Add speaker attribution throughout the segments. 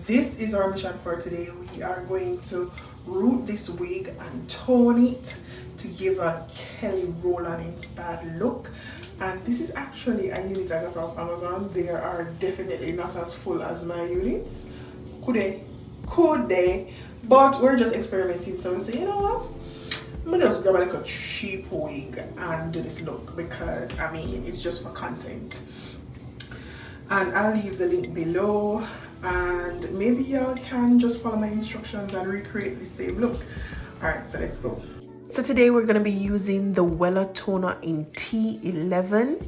Speaker 1: this is our mission for today. We are going to root this wig and tone it to give a Kelly Rowland inspired look. And this is actually a unit I got off Amazon. They are definitely not as full as my units. Could they? But we're just experimenting, so we say, you know what? I'm gonna just grab like a cheap wig and do this look because I mean it's just for content. And I'll leave the link below, and maybe y'all can just follow my instructions and recreate the same look. Alright, so let's go. So today we're going to be using the Wella toner in T11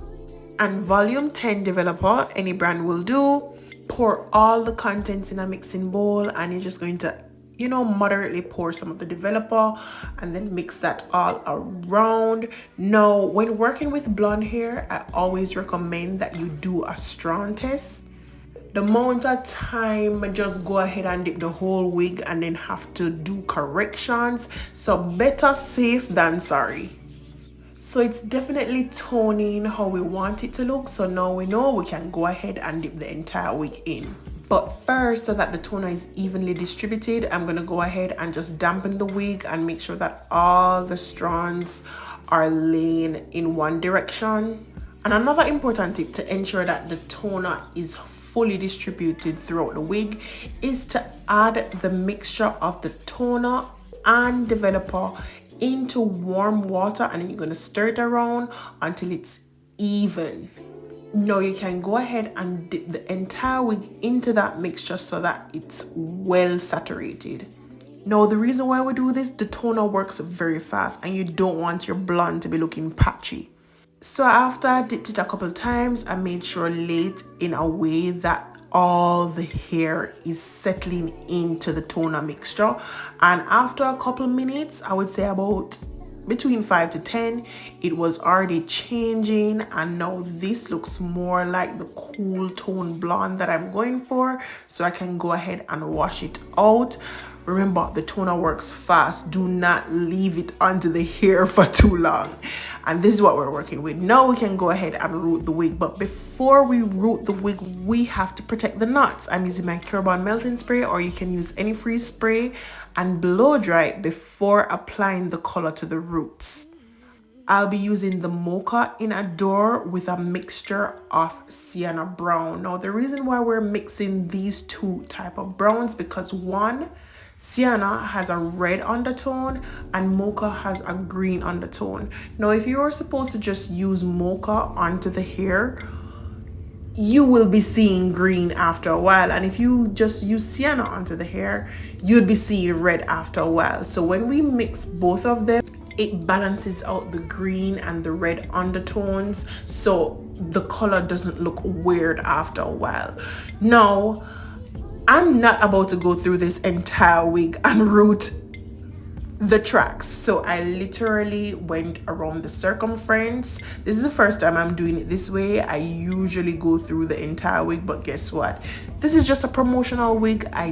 Speaker 1: and volume 10 developer. Any brand will do. Pour all the contents in a mixing bowl, and you're just going to, you know, moderately pour some of the developer and then mix that all around. Now, when working with blonde hair, I always recommend that you do a strand test. The amount of time, just go ahead and dip the whole wig and then have to do corrections. So better safe than sorry. So it's definitely toning how we want it to look. So now we know we can go ahead and dip the entire wig in. But first, so that the toner is evenly distributed, I'm going to go ahead and just dampen the wig and make sure that all the strands are laying in one direction. And another important tip to ensure that the toner is fully distributed throughout the wig is to add the mixture of the toner and developer into warm water, and then you're going to stir it around until it's even. Now you can go ahead and dip the entire wig into that mixture so that it's well saturated. Now the reason why we do this, the toner works very fast and you don't want your blonde to be looking patchy. So after I dipped it a couple times, I made sure lay it in a way that all the hair is settling into the toner mixture. And after a couple minutes, I would say about between 5 to 10, it was already changing, and now this looks more like the cool tone blonde that I'm going for. So I can go ahead and wash it out. Remember, the toner works fast. Do not leave it onto the hair for too long. And this is what we're working with. Now we can go ahead and root the wig. But before we root the wig, we have to protect the knots. I'm using my Cure Bond melting spray, or you can use any freeze spray, and blow dry it before applying the color to the roots. I'll be using the Mocha in Adore with a mixture of sienna brown. Now the reason why we're mixing these two type of browns, because one, sienna has a red undertone and mocha has a green undertone. Now if you are supposed to just use mocha onto the hair, you will be seeing green after a while, and if you just use sienna onto the hair, you'd be seeing red after a while. So when we mix both of them, it balances out the green and the red undertones, so the color doesn't look weird after a while. Now I'm not about to go through this entire wig and root the tracks, so I literally went around the circumference. This is the first time I'm doing it this way. I usually go through the entire wig, but guess what? This is just a promotional wig. I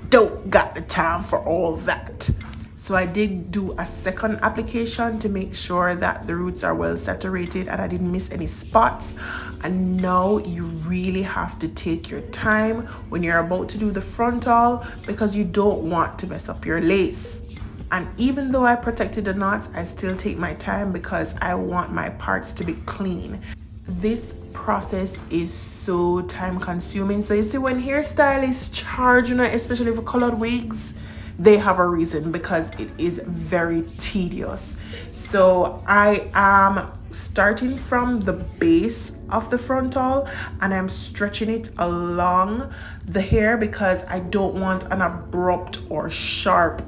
Speaker 1: don't got the time for all that. So I did do a second application to make sure that the roots are well saturated and I didn't miss any spots. And now you really have to take your time when you're about to do the frontal, because you don't want to mess up your lace. And even though I protected the knots, I still take my time because I want my parts to be clean. This process is so time consuming. So you see, when hairstylists charge, you know, especially for colored wigs, they have a reason, because it is very tedious. So I am starting from the base of the frontal and I'm stretching it along the hair because I don't want an abrupt or sharp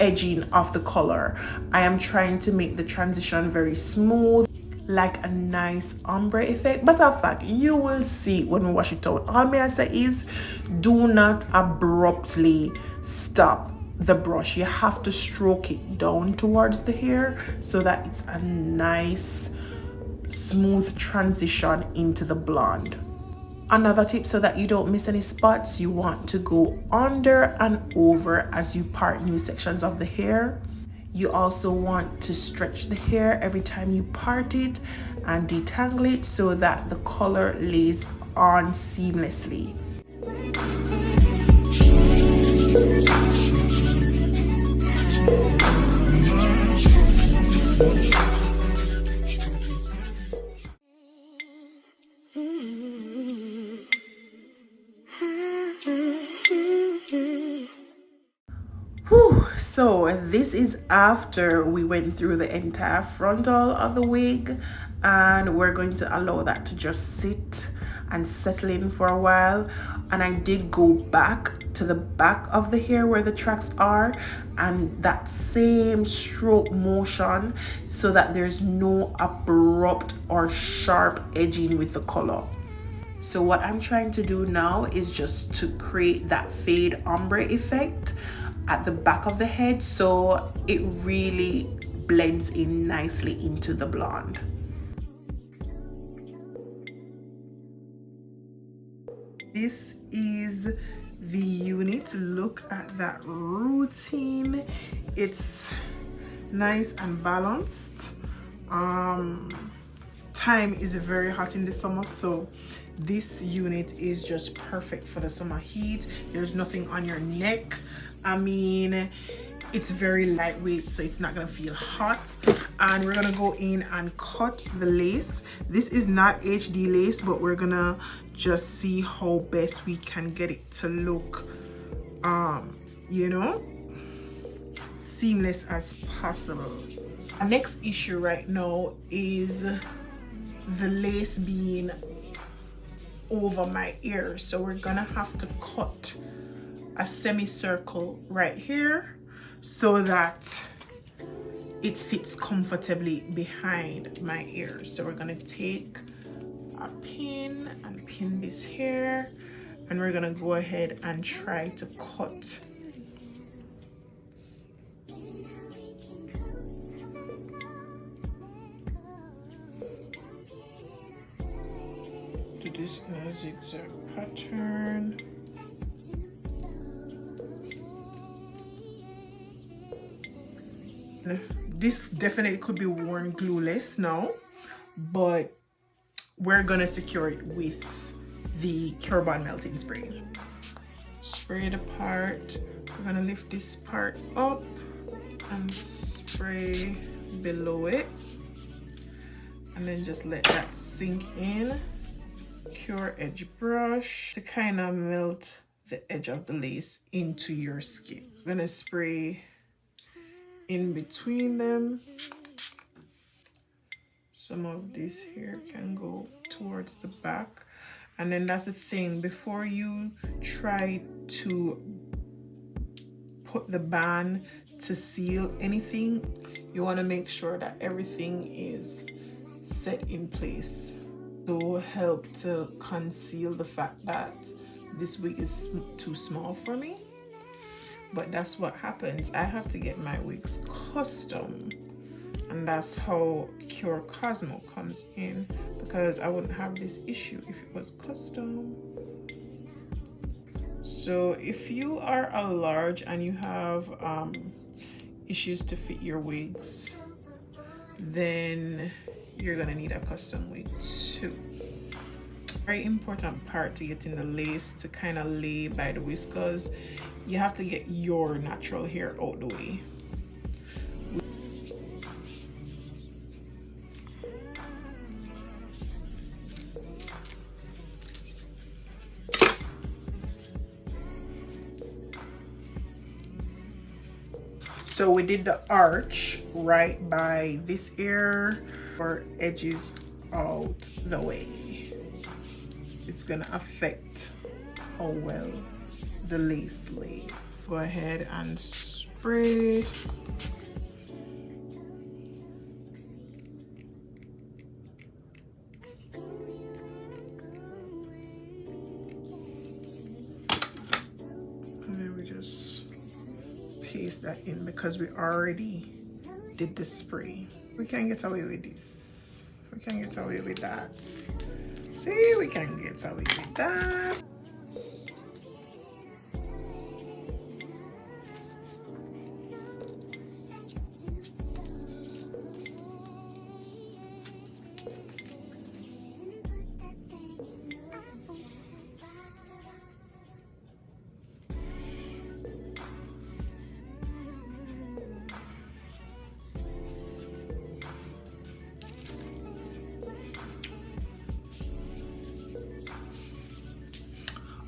Speaker 1: edging of the color. I am trying to make the transition very smooth, like a nice ombre effect. But in fact, you will see when we wash it out. All may I say is, do not abruptly stop the brush. You have to stroke it down towards the hair so that it's a nice smooth transition into the blonde. Another tip, so that you don't miss any spots, you want to go under and over as you part new sections of the hair. You also want to stretch the hair every time you part it and detangle it so that the color lays on seamlessly. So this is after we went through the entire frontal of the wig, and we're going to allow that to just sit and settle in for a while. And I did go back to the back of the hair where the tracks are, and that same stroke motion, so that there's no abrupt or sharp edging with the color. So what I'm trying to do now is just to create that fade ombre effect at the back of the head, so it really blends in nicely into the blonde. This is the unit. Look at that routine. It's nice and balanced. Time is very hot in the summer, so this unit is just perfect for the summer heat. There's nothing on your neck. I mean, it's very lightweight, so it's not gonna feel hot. And we're gonna go in and cut the lace. This is not HD lace, but we're gonna just see how best we can get it to look you know, seamless as possible. Our next issue right now is the lace being over my ear, so we're gonna have to cut a semicircle right here so that it fits comfortably behind my ear. So we're gonna take a pin and pin this here, and we're gonna go ahead and try to cut do this in a zigzag pattern. This definitely could be worn glueless now, but we're gonna secure it with the Cure Bond melting spray. Spray the part. We're gonna lift this part up and spray below it, and then just let that sink in. Cure edge brush to kind of melt the edge of the lace into your skin. I'm gonna spray in between them. Some of this here can go towards the back. And then that's the thing, before you try to put the band to seal anything, you want to make sure that everything is set in place to help to conceal the fact that this wig is too small for me. But that's what happens. I have to get my wigs custom, and that's how Cure Cosmo comes in, because I wouldn't have this issue if it was custom. So if you are a large and you have issues to fit your wigs, then you're gonna need a custom wig too. Very important part to getting the lace to kind of lay by the whiskers. You have to get your natural hair out the way. So we did the arch right by this ear, or edges out the way. It's gonna affect how well the lace lays. Go ahead and spray. And then we just paste that in because we already did the spray. We can get away with this. We can get away with that. See, we can get away with that.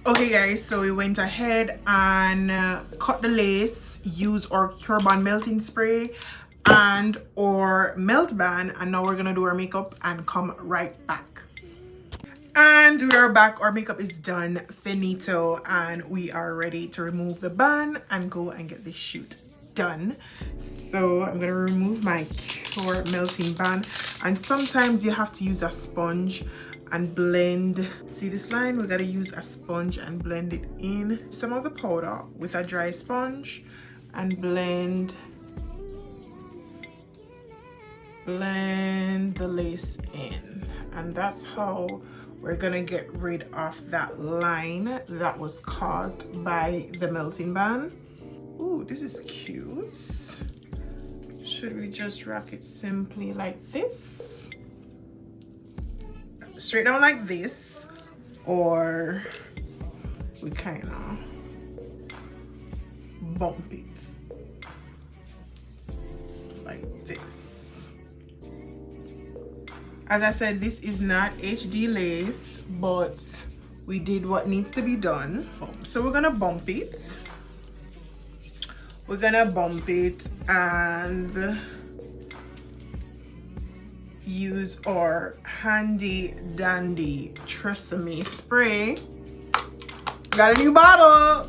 Speaker 1: Okay guys, so we went ahead and cut the lace use our Cure Bond melting spray and or melt ban, and now we're gonna do our makeup and come right back. And we are back. Our makeup is done, finito, and we are ready to remove the band and go and get this shoot done. So I'm gonna remove my Cure melting band, and sometimes you have to use a sponge and blend. See this line? We gotta use a sponge and blend it in some of the powder with a dry sponge and blend the lace in, and that's how we're gonna get rid of that line that was caused by the melting band. Ooh, this is cute. Should we just rock it simply like this? Straight down like this, or we kind of bump it like this. As I said, this is not HD lace, but we did what needs to be done. So we're gonna bump it. We're gonna bump it and use our handy dandy Tresemme spray. Got a new bottle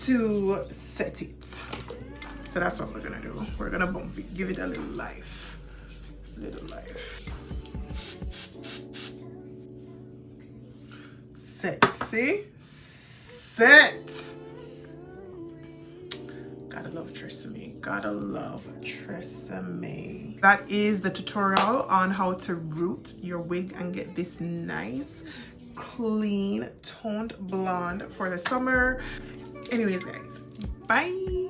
Speaker 1: to set it. So that's what we're gonna do. We're gonna bump it, give it a little life. Set, see? Set! Gotta love Tresemme. Gotta love Tresemme. That is the tutorial on how to root your wig and get this nice, clean, toned blonde for the summer. Anyways, guys, bye!